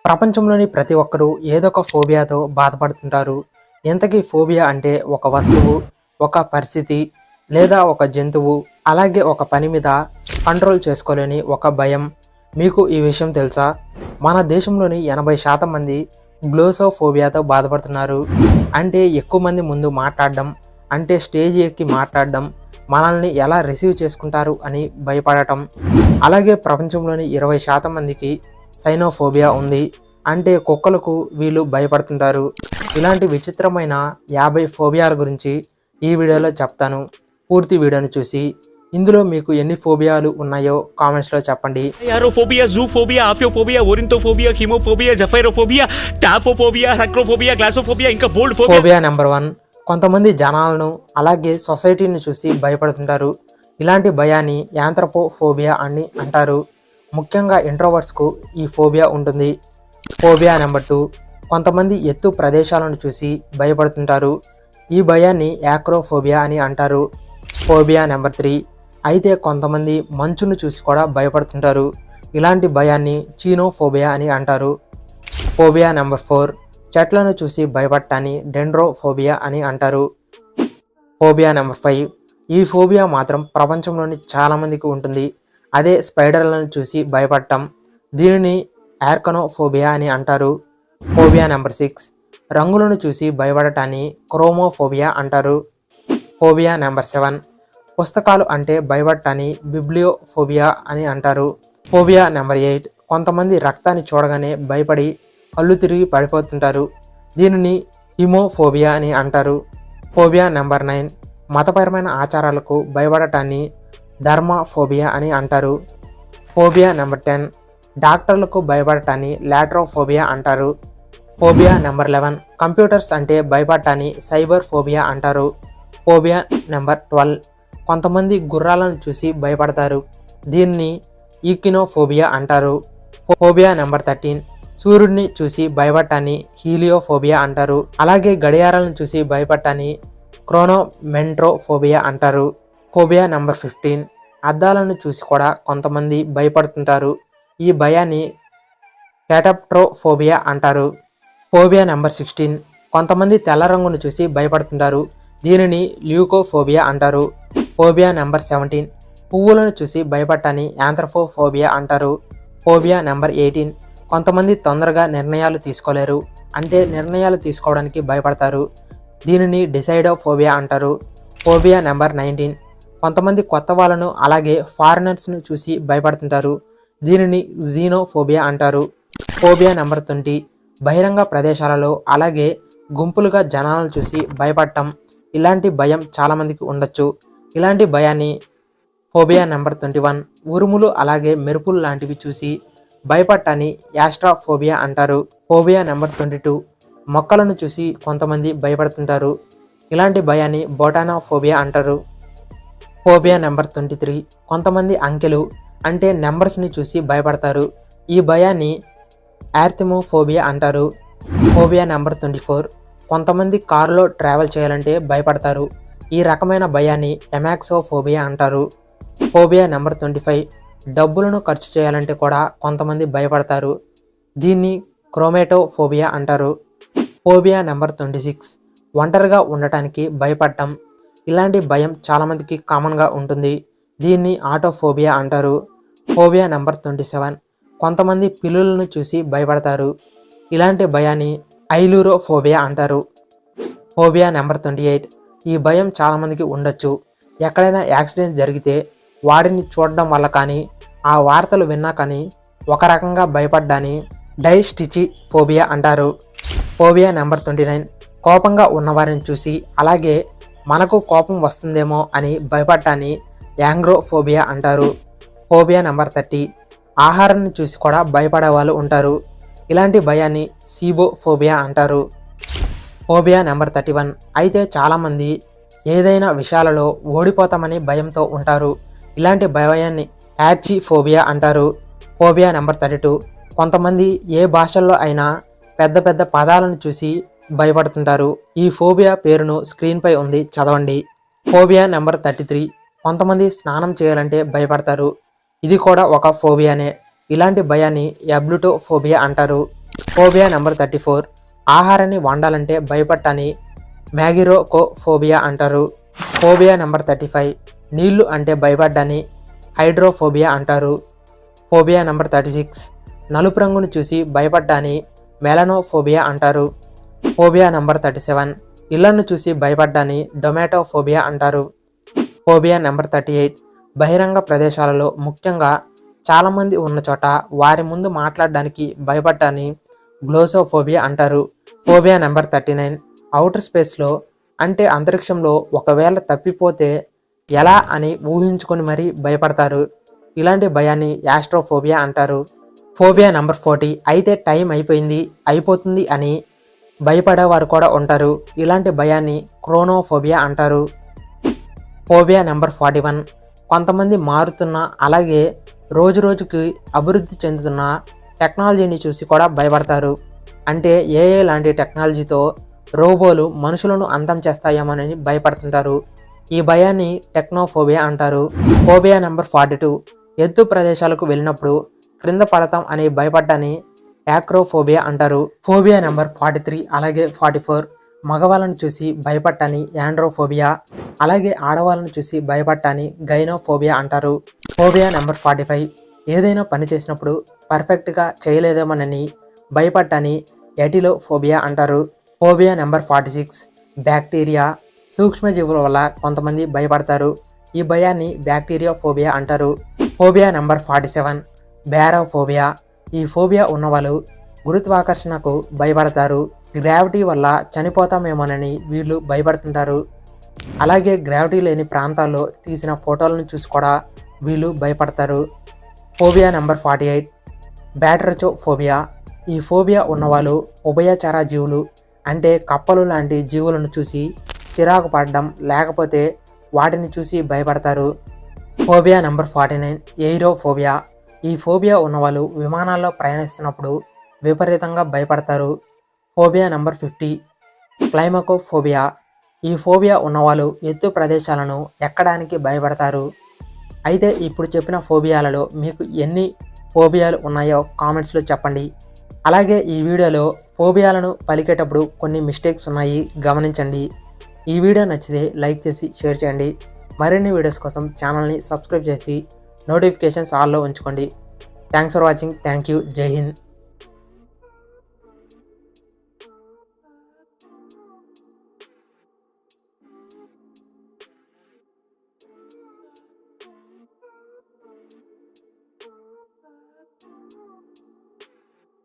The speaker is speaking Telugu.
ప్రపంచంలోని ప్రతి ఒక్కరూ ఏదో ఒక ఫోబియాతో బాధపడుతుంటారు. ఇంతకీ ఫోబియా అంటే ఒక వస్తువు, ఒక పరిస్థితి లేదా ఒక జంతువు, అలాగే ఒక పని మీద కంట్రోల్ చేసుకోలేని ఒక భయం. మీకు ఈ విషయం తెలుసా? మన దేశంలోని 80% మంది గ్లోసోఫోబియాతో బాధపడుతున్నారు. అంటే ఎక్కువ మంది ముందు మాట్లాడడం, అంటే స్టేజ్ ఎక్కి మాట్లాడడం, మనల్ని ఎలా రిసీవ్ చేసుకుంటారు అని భయపడటం. అలాగే ప్రపంచంలోని 20% మందికి సైనోఫోబియా ఉంది. అంటే కుక్కలకు వీళ్ళు భయపడుతుంటారు. ఇలాంటి విచిత్రమైన 50 ఫోబియాల గురించి ఈ వీడియోలో చెప్తాను. పూర్తి వీడియోని చూసి ఇందులో మీకు ఎన్ని ఫోబియాలు ఉన్నాయో కామెంట్స్లో చెప్పండి. యారోఫోబియా, జూఫోబియా, ఆఫియోఫోబియా, ఓరింతోఫోబియా, హిమోఫోబియా, జఫైరోఫోబియా, టాఫోఫోబియా, హక్రోఫోబియా, గ్లాసోఫోబియా, ఇంకా బోల్డ్ ఫోబియా నెంబర్ 1. కొంతమంది జనాలను అలాగే సొసైటీని చూసి భయపడుతుంటారు. ఇలాంటి భయాన్ని యాంథ్రోపోఫోబియా అని అంటారు. ముఖ్యంగా ఇంట్రోవర్ట్స్కు ఈ ఫోబియా ఉంటుంది. Phobia number 2. కొంతమంది ఎత్తు ప్రదేశాలను చూసి భయపడుతుంటారు. ఈ భయాన్ని యాక్రోఫోబియా అని అంటారు. Phobia number 3. అయితే కొంతమంది మంచును చూసి కూడా భయపడుతుంటారు. ఇలాంటి భయాన్ని చీనోఫోబియా అని అంటారు. Phobia number 4. చెట్లను చూసి భయపడటాన్ని డెండ్రోఫోబియా అని అంటారు. Phobia number 5. ఈ ఫోబియా మాత్రం ప్రపంచంలోని చాలామందికి ఉంటుంది. అదే స్పైడర్లను చూసి భయపడటం. దీనిని ఆర్కనోఫోబియా అని అంటారు. Phobia number 6. రంగులను చూసి భయపడటాన్ని క్రోమోఫోబియా అంటారు. Phobia number 7. పుస్తకాలు అంటే భయపడటాన్ని బిబ్లియోఫోబియా అని అంటారు. Phobia number 8. కొంతమంది రక్తాన్ని చూడగానే భయపడి కళ్ళు తిరిగి పడిపోతుంటారు. దీనిని హిమోఫోబియా అని అంటారు. Phobia number 9. మతపరమైన ఆచారాలకు భయపడటాన్ని ధర్మాఫోబియా అని అంటారు. Phobia number 10. డాక్టర్లకు భయపడటాన్ని లాట్రోఫోబియా అంటారు. Phobia number 11. కంప్యూటర్స్ అంటే భయపడటాన్ని సైబర్ ఫోబియా అంటారు. Phobia number 12. కొంతమంది గుర్రాలను చూసి భయపడతారు. దీన్ని ఈకినోఫోబియా అంటారు. Phobia number 13. సూర్యుడిని చూసి భయపడటాన్ని హీలియోఫోబియా అంటారు. అలాగే గడియారాలను చూసి భయపడటాన్ని క్రోనోమెంట్రోఫోబియా అంటారు. Phobia number 15. అద్దాలను చూసి కూడా కొంతమంది భయపడుతుంటారు. ఈ భయాన్ని క్యాటప్ట్రోఫోబియా అంటారు. Phobia number 16. కొంతమంది తెల్ల రంగును చూసి భయపడుతుంటారు. దీనిని ల్యూకోఫోబియా అంటారు. Phobia number 17. పువ్వులను చూసి భయపడటాన్ని యాంథ్రోపోఫోబియా అంటారు. Phobia number 18. కొంతమంది తొందరగా నిర్ణయాలు తీసుకోలేరు. అంటే నిర్ణయాలు తీసుకోవడానికి భయపడతారు. దీనిని డిసైడోఫోబియా అంటారు. Phobia number 19. కొంతమంది కొత్త వాళ్ళను అలాగే ఫారినర్స్ను చూసి భయపడుతుంటారు. దీనిని జీనోఫోబియా అంటారు. Phobia number 20. బహిరంగ ప్రదేశాలలో అలాగే గుంపులుగా జనాలను చూసి భయపడటం. ఇలాంటి భయం చాలామందికి ఉండొచ్చు. ఇలాంటి భయాన్ని ఫోబియా నెంబర్ 21. ఉరుములు అలాగే మెరుపులు లాంటివి చూసి భయపడటాన్ని యాస్ట్రాఫోబియా అంటారు. Phobia number 22. మొక్కలను చూసి కొంతమంది భయపడుతుంటారు. ఇలాంటి భయాన్ని బొటానోఫోబియా అంటారు. Phobia number 23. కొంతమంది అంకెలు అంటే నెంబర్స్ని చూసి భయపడతారు. ఈ భయాన్ని ఆర్థిమోఫోబియా అంటారు. Phobia number 24. కొంతమంది కారులో ట్రావెల్ చేయాలంటే భయపడతారు. ఈ రకమైన భయాన్ని ఎమాక్సోఫోబియా అంటారు. Phobia number 25. డబ్బులను ఖర్చు చేయాలంటే కూడా కొంతమంది భయపడతారు. దీన్ని క్రోమేటోఫోబియా అంటారు. Phobia number 26. ఒంటరిగా ఉండటానికి భయపడటం. ఇలాంటి భయం చాలామందికి కామన్గా ఉంటుంది. దీన్ని ఆటోఫోబియా అంటారు. Phobia number 27. కొంతమంది పిల్లులను చూసి భయపడతారు. ఇలాంటి భయాన్ని ఐలూరోఫోబియా అంటారు. Phobia number 28. ఈ భయం చాలామందికి ఉండొచ్చు. ఎక్కడైనా యాక్సిడెంట్ జరిగితే వాడిని చూడడం వల్ల కానీ ఆ వార్తలు విన్నా కానీ ఒక రకంగా భయపడ్డాన్ని డైస్టిచిఫోబియా అంటారు. Phobia number 29. కోపంగా ఉన్నవారిని చూసి అలాగే మనకు కోపం వస్తుందేమో అని భయపడ్డాన్ని యాంగ్రోఫోబియా అంటారు. Phobia number 30. ఆహారాన్ని చూసి కూడా భయపడే వాళ్ళు ఉంటారు. ఇలాంటి భయాన్ని సీబోఫోబియా అంటారు. Phobia number 31. అయితే చాలామంది ఏదైనా విషయాలలో ఓడిపోతామని భయంతో ఉంటారు. ఇలాంటి భయాన్ని యాచిఫోబియా అంటారు. Phobia number 32. కొంతమంది ఏ భాషల్లో అయినా పెద్ద పెద్ద పదాలను చూసి భయపడుతుంటారు. ఈ ఫోబియా పేరును స్క్రీన్పై ఉంది, చదవండి. Phobia number 33. కొంతమంది స్నానం చేయాలంటే భయపడతారు. ఇది కూడా ఒక ఫోబియానే. ఇలాంటి భయాన్ని యాబ్లుటోఫోబియా అంటారు. ఫోబియా నెంబర్ 34 ఆహారాన్ని వండాలంటే భయపడటాన్ని మ్యాగిరోకోఫోబియా అంటారు. ఫోబియా నెంబర్ 35 నీళ్లు అంటే భయపడ్డాన్ని హైడ్రోఫోబియా అంటారు. ఫోబియా నెంబర్ 36 నలుపు రంగును చూసి భయపడ్డాన్ని మెలనోఫోబియా అంటారు. ఫోబియా నెంబర్ 37 ఇళ్లను చూసి భయపడ్డాన్ని డొమాటోఫోబియా అంటారు. ఫోబియా నెంబర్ 38 బహిరంగ ప్రదేశాలలో ముఖ్యంగా చాలామంది ఉన్న చోట వారి ముందు మాట్లాడడానికి భయపడ్డాన్ని గ్లోసోఫోబియా అంటారు. ఫోబియా నెంబర్ 39 అవుటర్ స్పేస్లో అంటే అంతరిక్షంలో ఒకవేళ తప్పిపోతే ఎలా అని ఊహించుకొని మరీ భయపడతారు. ఇలాంటి భయాన్ని యాస్ట్రోఫోబియా అంటారు. ఫోబియా నెంబర్ 40 అయితే టైం అయిపోతుంది అని భయపడేవారు కూడా ఉంటారు. ఇలాంటి భయాన్ని క్రోనోఫోబియా అంటారు. ఫోబియా నెంబర్ 41 కొంతమంది మారుతున్న అలాగే రోజుకి అభివృద్ధి చెందుతున్న టెక్నాలజీని చూసి కూడా భయపడతారు. అంటే ఏఐ లాంటి టెక్నాలజీతో రోబోలు మనుషులను అంతం చేస్తాయేమోనని భయపడుతుంటారు. ఈ భయాన్ని టెక్నోఫోబియా అంటారు. ఫోబియా నెంబర్ 42 ఎత్తు ప్రదేశాలకు వెళ్ళినప్పుడు క్రింద పడతాం అని భయపడ్డాన్ని యాక్రోఫోబియా అంటారు. ఫోబియా నెంబర్ 43 అలాగే 44 మగవాళ్ళను చూసి భయపడటాన్ని యాండ్రోఫోబియా అలాగే ఆడవాళ్ళను చూసి భయపడటాన్ని గైనోఫోబియా అంటారు. ఫోబియా నెంబర్ 45 ఏదైనా పని చేసినప్పుడు పర్ఫెక్ట్గా చేయలేదేమోనని భయపడటాన్ని ఎటిలోఫోబియా అంటారు. ఫోబియా నెంబర్ 46 బ్యాక్టీరియా సూక్ష్మజీవుల వల్ల కొంతమంది భయపడతారు. ఈ భయాన్ని బ్యాక్టీరియా ఫోబియా అంటారు. ఫోబియా నెంబర్ 47 బ్యారోఫోబియా ఈ ఫోబియా ఉన్నవాళ్ళు గురుత్వాకర్షణకు భయపడతారు. గ్రావిటీ వల్ల చనిపోతామేమోనని వీళ్ళు భయపడుతుంటారు. అలాగే గ్రావిటీ లేని ప్రాంతాల్లో తీసిన ఫోటోలను చూసి కూడా వీళ్ళు భయపడతారు. ఫోబియా నెంబర్ 48 బ్యాట్రచోఫోబియా ఈ ఫోబియా ఉన్నవాళ్ళు ఉభయచర జీవులు అంటే కప్పలు లాంటి జీవులను చూసి చిరాకు పడడం లేకపోతే వాటిని చూసి భయపడతారు. ఫోబియా నెంబర్ 49 ఎయిరోఫోబియా ఈ ఫోబియా ఉన్నవాళ్ళు విమానాల్లో ప్రయాణిస్తున్నప్పుడు విపరీతంగా భయపడతారు. ఫోబియా నెంబర్ 50 క్లైమకోఫోబియా ఈ ఫోబియా ఉన్నవాళ్ళు ఎత్తు ప్రదేశాలను ఎక్కడానికి భయపడతారు. అయితే ఇప్పుడు చెప్పిన ఫోబియాలలో మీకు ఎన్ని ఫోబియాలు ఉన్నాయో కామెంట్స్లో చెప్పండి. అలాగే ఈ వీడియోలో ఫోబియాలను పలికేటప్పుడు కొన్ని మిస్టేక్స్ ఉన్నాయి, గమనించండి. ఈ వీడియో నచ్చితే లైక్ చేసి షేర్ చేయండి. మరిన్ని వీడియోస్ కోసం ఛానల్ని సబ్స్క్రైబ్ చేసి నోటిఫికేషన్స్ ఆల్లో ఉంచుకోండి. Thanks for watching. Thank you. జై హింద్.